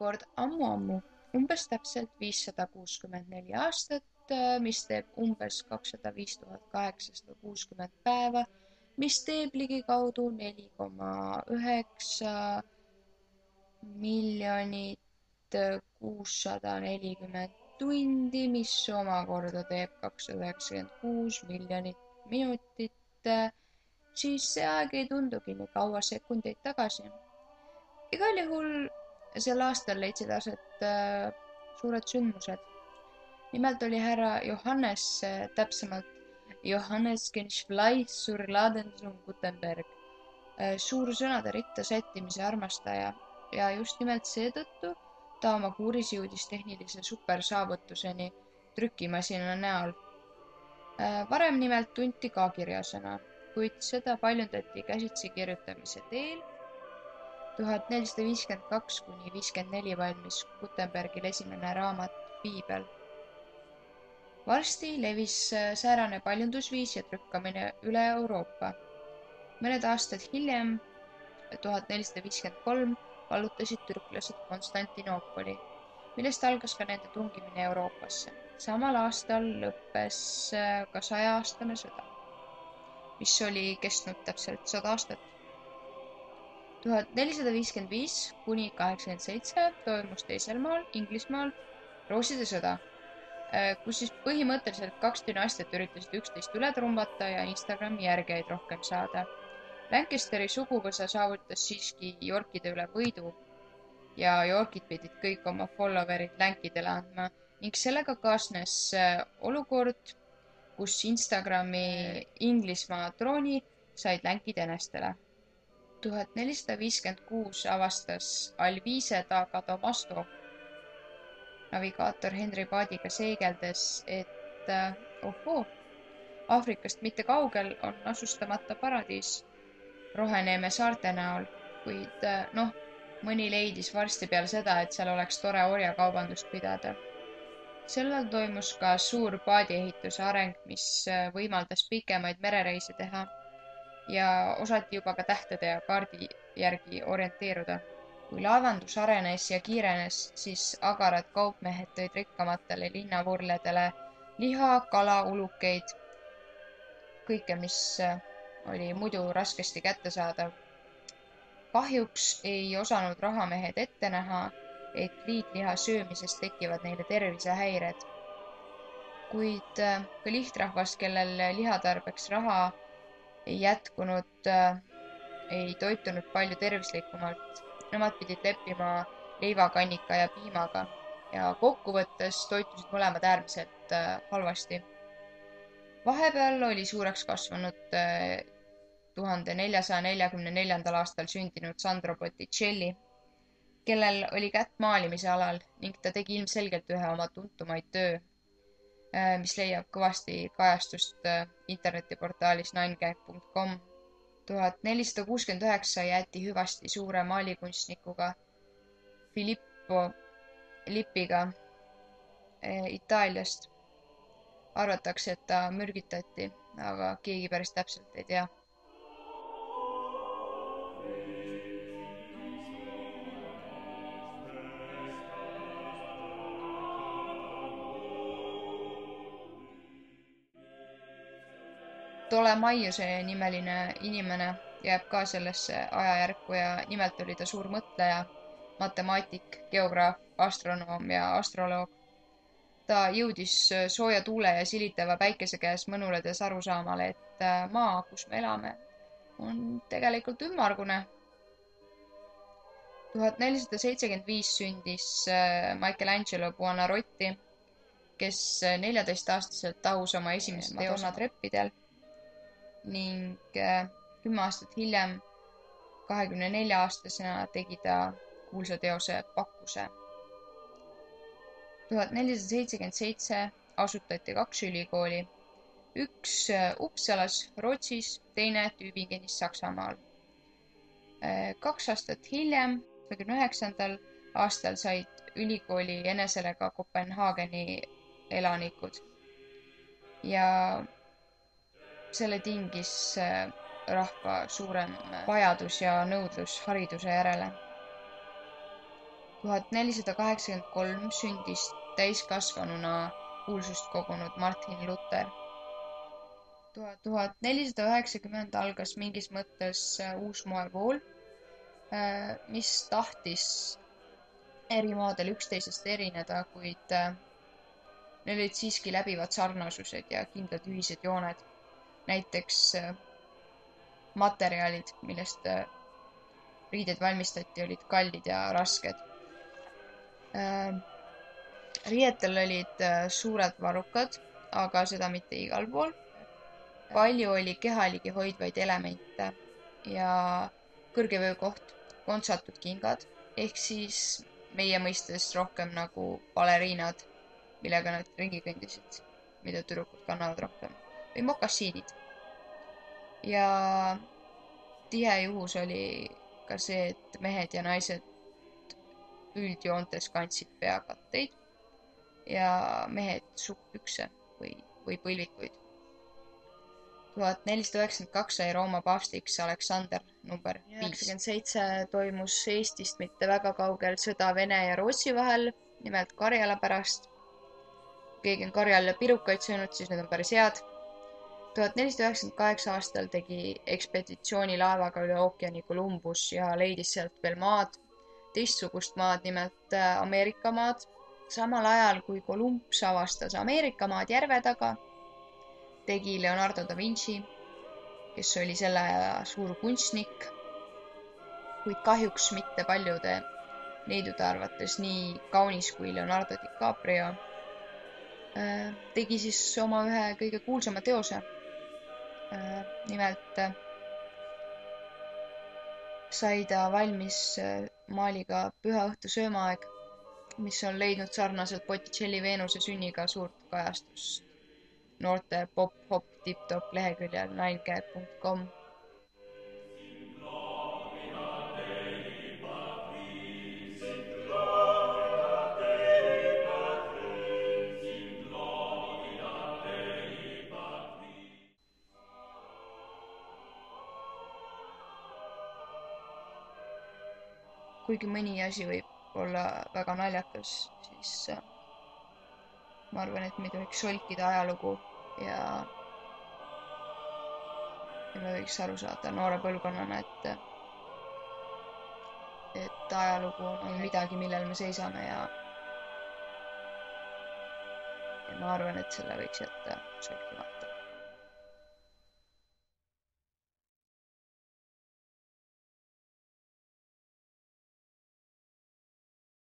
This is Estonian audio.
kord ammu-ammu, umbes täpselt 564 aastat, mis teeb umbes 205 860 päeva, mis teeb ligikaudu 4,9 miljonit 640 tundi, mis omakorda teeb 296 miljonit minutit, siis see aeg ei tundugi nii kaua sekundeid tagasi. Igal juhul sel aastal leidsid aset suured sündmused. Nimelt oli härra Johannes, täpsemalt Johannes Genschleich zur Laden zum Gutenberg, suur sõnade ritta sättimise armastaja ja just nimelt seetõttu ta oma kuuris jõudis tehnilise supersaavutuseni trükimasina näol. Varem nimelt tunti ka kirjasõna, kuid seda paljundati käsitsi kirjutamise teel. 1452–54 valmis Gutenbergil esimene raamat Piibel. Varsti levis säärane paljundusviis ja trükkamine üle Euroopa. Mõned aastad hiljem, 1453, vallutasid türklased Konstantinoopoli, millest algas ka nende tungimine Euroopasse. Samal aastal lõppes ka 100-aastane sõda, mis oli kestnud täpselt 100 aastat. 1455–87 toimus teisel maal, Inglismaal, rooside sõda, kus siis põhimõtteliselt 2 dünastiat üritasid üksteist üle trumbata ja Instagrami järgijaid rohkem saada. Lancasteri suguvõsa saavutas siiski Yorkide üle võidu ja Yorkid pidid kõik oma followerid Lankidele andma ning sellega kaasnes olukord, kus Instagrami Inglismaa trooni said Lankid enestele. 1456 avastas Alvise da Catomasto navigaator Henry Paadiga seegeldes, et Aafrikast mitte kaugel on asustamata paradiis Roheneeme saarte näol, kuid mõni leidis varsti peale seda, et seal oleks tore orjakaubandust pidada. Sellal toimus ka suur paadiehituse areng, mis võimaldas pikemaid merereise teha ja osati juba ka tähtede ja kaardi järgi orienteeruda. Kui laevandus arenes ja kiirenes, siis agarad kaupmehed tõid rikkamatele linnavurledele liha, kala, ulukeid, kõike, mis oli muidu raskesti kättesaadav. Kahjuks ei osanud rahamehed ette näha, et liitliha söömisest tekivad neile tervisehäired. Kuid ka lihtrahvas, kellel lihatarbeks raha ei jätkunud, ei toitunud palju tervislikumalt. Nemad pidid leppima leivakannika ja piimaga ja kokkuvõttes toitusid mõlemad äärmiselt halvasti. Vahepeal oli suureks kasvanud 1444. aastal sündinud Sandro Botticelli, kellel oli kätt maalimise alal ning ta tegi ilmselgelt ühe oma tuntumaid töö, mis leiab kõvasti kajastust internetiportaalis ninegang.com. 1469 jäeti hüvasti suure maalikunstnikuga Filippo Lippiga Itaaliast. Arvatakse, et ta mürgitati, aga keegi päris täpselt ei tea. Tolemaiuse nimeline inimene jääb ka sellesse ajajärku ja nimelt oli ta suur mõtleja, matemaatik, geograaf, astronoom ja astroloog. Ta jõudis sooja tuule ja silitava päikese käes mõnuledes arusaamale, et maa, kus me elame, on tegelikult ümmargune. 1475 sündis Michelangelo Buonarroti, kes 14-aastaselt tahus oma esimese Madonna treppidel ning 10 aastat hiljem, 24-aastasena tegi ta kuulsa teose Pakkuse. 1477 asutati 2 ülikooli, üks Uppsalas Rootsis, teine Tübingenis Saksamaal. 2 aastat hiljem, 1929. aastal said ülikooli enesele ka Kopenhaageni elanikud ja selle tingis rahva suurem vajadus ja nõudlus hariduse järele. 1483 sündis täiskasvanuna kuulsust kogunud Martin Luther. 1490 algas mingis mõttes uus moevool, mis tahtis eri maadel üksteisest erineda, kuid neil olid siiski läbivad sarnasused ja kindlad ühised jooned. Näiteks materjalid, millest riided valmistati, olid kallid ja rasked. Riietel olid suured varrukad, aga seda mitte igal pool. Palju oli kehaligi hoidvaid elemente ja kõrge vöökoht, kontsatud kingad, ehk siis meie mõistes rohkem nagu baleriinad, millega nad ringi kõndisid, mida tüdrukud kannavad rohkem, või mokassiinid. Ja tihe juhus oli ka see, et mehed ja naised üldjoontes kandsid peakatteid ja mehed sukkpükse või põlvikuid. 1492 sai Rooma paavstiks Aleksander nr 5. toimus Eestist mitte väga kaugel sõda Vene ja Rootsi vahel, nimelt Karjala pärast. Kui keegi on Karjala pirukaid söönud, siis need on päris head. 1498 aastal tegi ekspeditsioonilaevaga üle ookeani Columbus ja leidis sealt veel maad, teistsugust maad, nimelt Ameerika maad. Samal ajal, kui Columbus avastas Ameerika maad järve taga, tegi Leonardo da Vinci, kes oli selle aja suur kunstnik, kuid kahjuks mitte paljude neidude arvates nii kaunis kui Leonardo DiCaprio, tegi siis oma ühe kõige kuulsama teose. Nimelt sai ta valmis maaliga Püha õhtu söömaaeg, mis on leidnud sarnaselt Botticelli Veenuse sünniga suurt kajastust noorte pop-hop tipp-top leheküljel ninecat.com. Kuigi mõni asi võib olla väga naljakas, siis ma arvan, et me ei tohiks solkida ajalugu ja me võiks aru saada noore põlvkonnana, et ajalugu on midagi, millel me seisame ja ma arvan, et selle võiks jätta solkimata.